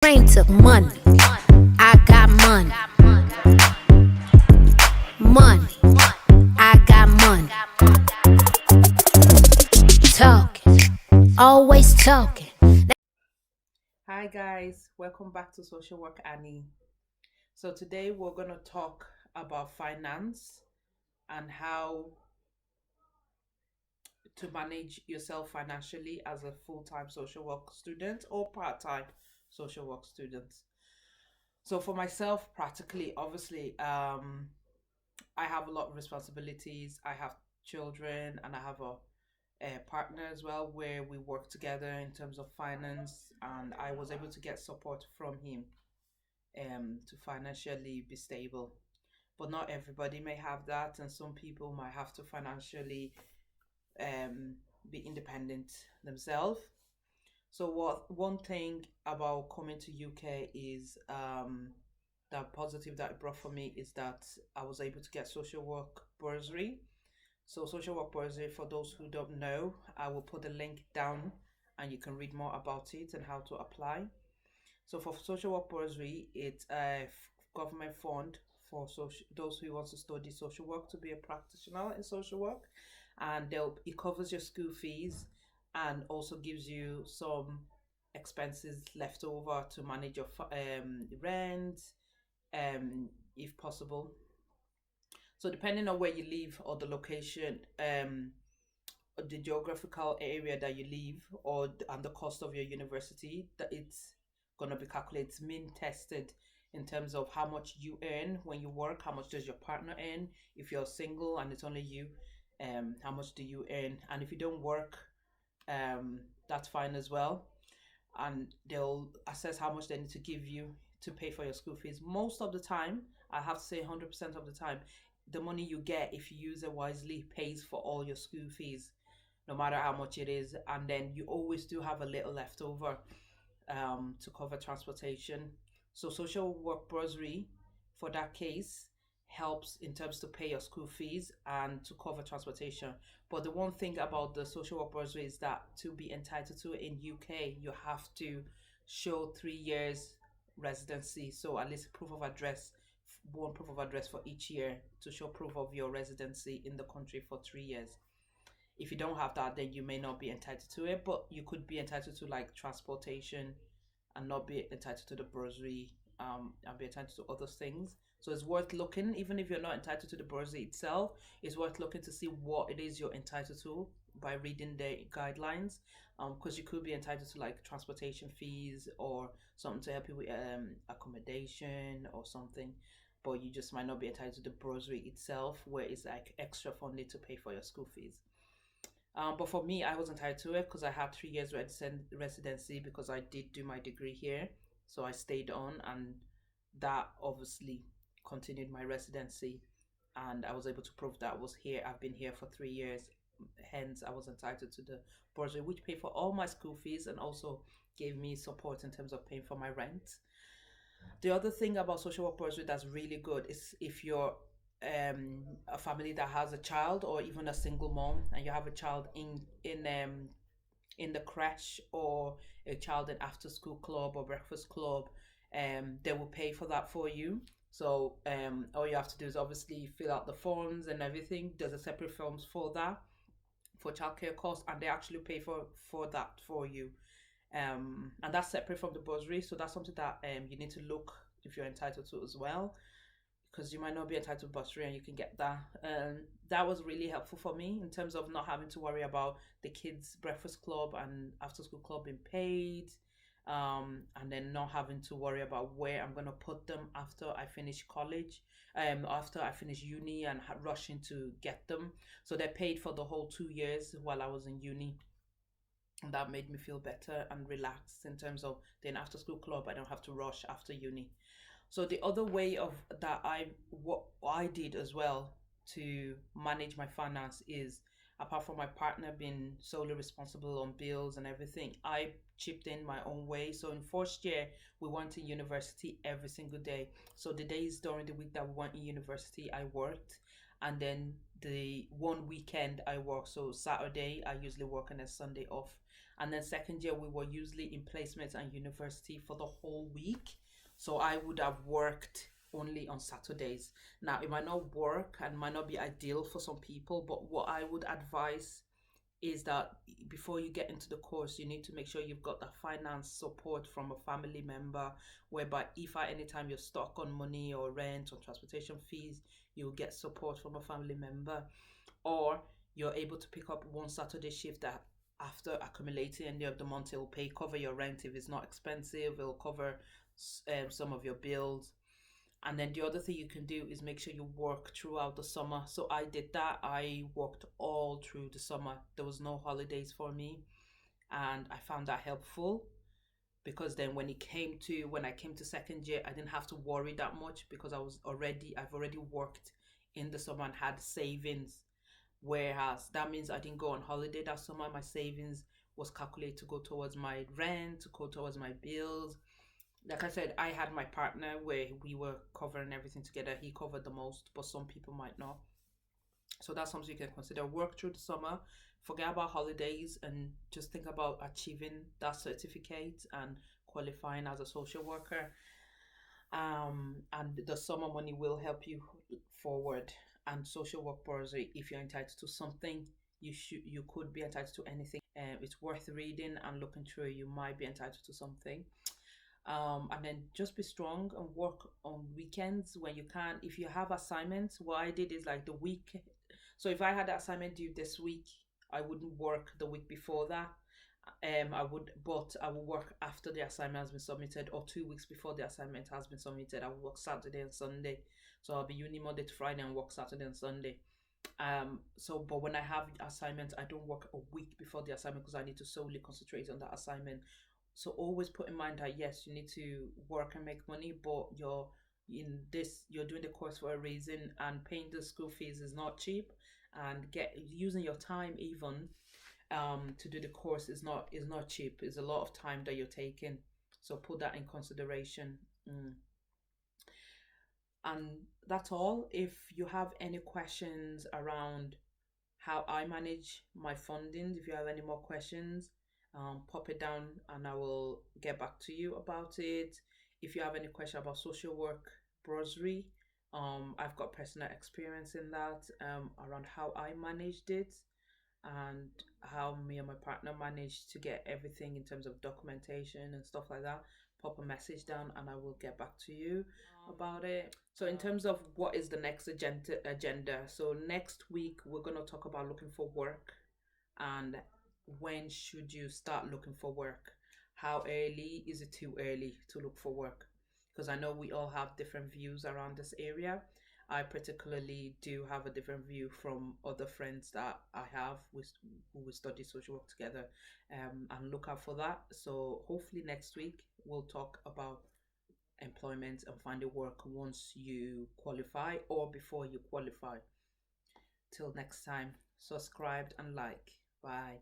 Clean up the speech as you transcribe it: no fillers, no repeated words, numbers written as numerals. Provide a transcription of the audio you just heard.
Brain took money. I got money. Money. I got money. Talking. Always talking. Hi guys, welcome back to Social Work Annie. So today we're going to talk about finance and how to manage yourself financially as a full-time social work student or part-time social work student. So for myself, practically, obviously, I have a lot of responsibilities. I have children and I have a partner as well where we work together in terms of finance, and I was able to get support from him to financially be stable. But not everybody may have that, and some people might have to financially um, be independent themselves. So, what one thing about coming to UK is the positive that it brought for me is that I was able to get social work bursary. So, social work bursary, for those who don't know, I will put the link down and you can read more about it and how to apply. So for social work bursary, it's a government fund for those who want to study social work to be a practitioner in social work, and it covers your school fees and also gives you some expenses left over to manage your rent, if possible. So depending on where you live or the location, the geographical area that you live and the cost of your university, that it's going to be calculated, mean tested in terms of how much you earn when you work, how much does your partner earn, if you're single and it's only you, how much do you earn, and if you don't work, that's fine as well, and they'll assess how much they need to give you to pay for your school fees. Most of the time, I have to say 100% of the time, the money you get, if you use it wisely, pays for all your school fees, no matter how much it is. And then you always do have a little left over to cover transportation. So social work bursary for that case helps in terms to pay your school fees and to cover transportation. But the one thing about the social work bursary is that to be entitled to it in UK, you have to show 3 years residency. So at least proof of address, one proof of address for each year to show proof of your residency in the country for 3 years. If you don't have that, then you may not be entitled to it, but you could be entitled to like transportation and not be entitled to the bursary, and be entitled to other things. So it's worth looking, even if you're not entitled to the bursary itself, it's worth looking to see what it is you're entitled to by reading the guidelines. Because you could be entitled to like transportation fees or something to help you with accommodation or something, but you just might not be entitled to the bursary itself, where it's like extra funding to pay for your school fees. But for me, I was entitled to it because I had 3 years residency because I did do my degree here. So I stayed on, and that obviously continued my residency. And I was able to prove that I was here. I've been here for 3 years. Hence, I was entitled to the bursary, which paid for all my school fees and also gave me support in terms of paying for my rent. The other thing about social work bursary that's really good is if you're a family that has a child or even a single mom and you have a child in the crash or a child in after school club or breakfast club, they will pay for that for you. So all you have to do is obviously fill out the forms and everything. There's a separate forms for that for childcare costs, and they actually pay for that for you, and that's separate from the bursary. So that's something that you need to look if you're entitled to as well, because you might not be entitled to bursary and you can get that. That was really helpful for me in terms of not having to worry about the kids' breakfast club and after school club being paid, and then not having to worry about where I'm gonna put them after I finish college, after I finish uni and rushing to get them. So they paid for the whole 2 years while I was in uni, and that made me feel better and relaxed in terms of then after school club I don't have to rush after uni. So the other way of that I what I did as well to manage my finance is, apart from my partner being solely responsible on bills and everything, I chipped in my own way. So in first year we went to university every single day. So the days during the week that we went in university I worked, and then the one weekend I work. So Saturday I usually work and then Sunday off. And then second year we were usually in placements and university for the whole week. So I would have worked only on Saturdays. Now it might not work and might not be ideal for some people, but what I would advise is that before you get into the course, you need to make sure you've got that finance support from a family member, whereby if at any time you're stuck on money or rent or transportation fees, you'll get support from a family member, or you're able to pick up one Saturday shift that after accumulating end of the month, it'll pay cover your rent if it's not expensive, it'll cover some of your bills. And then the other thing you can do is make sure you work throughout the summer. So I did that. I worked all through the summer. There was no holidays for me. And I found that helpful because then when I came to second year, I didn't have to worry that much because I've already worked in the summer and had savings. Whereas that means I didn't go on holiday that summer. My savings was calculated to go towards my rent, to go towards my bills. Like I said, I had my partner where we were covering everything together. He covered the most, but some people might not. So that's something you can consider. Work through the summer, forget about holidays, and just think about achieving that certificate and qualifying as a social worker. And the summer money will help you forward. And social work bursary, if you're entitled to something, you could be entitled to anything. It's worth reading and looking through. You might be entitled to something. And then just be strong and work on weekends when you can. If you have assignments, what I did is like the week. So if I had an assignment due this week, I wouldn't work the week before that. I would work after the assignment has been submitted, or 2 weeks before the assignment has been submitted. I would work Saturday and Sunday. So I'll be uni Monday to Friday and work Saturday and Sunday. But when I have assignments, I don't work a week before the assignment because I need to solely concentrate on that assignment. So always put in mind that yes, you need to work and make money, but you're doing the course for a reason, and paying the school fees is not cheap, and get using your time even to do the course is not cheap. It's a lot of time that you're taking. So put that in consideration. And that's all. If you have any questions around how I manage my funding, if you have any more questions, pop it down and I will get back to you about it. If you have any question about social work bursary, I've got personal experience in that, around how I managed it and how me and my partner managed to get everything in terms of documentation and stuff like that. Pop a message down and I will get back to you about it. So in terms of what is the next agenda, so next week we're going to talk about looking for work and when should you start looking for work. How early is it too early to look for work? Because I know we all have different views around this area. I particularly do have a different view from other friends that I have who we study social work together, and look out for that. So hopefully next week we'll talk about employment and finding work once you qualify or before you qualify. Till next time, subscribe and like. Bye.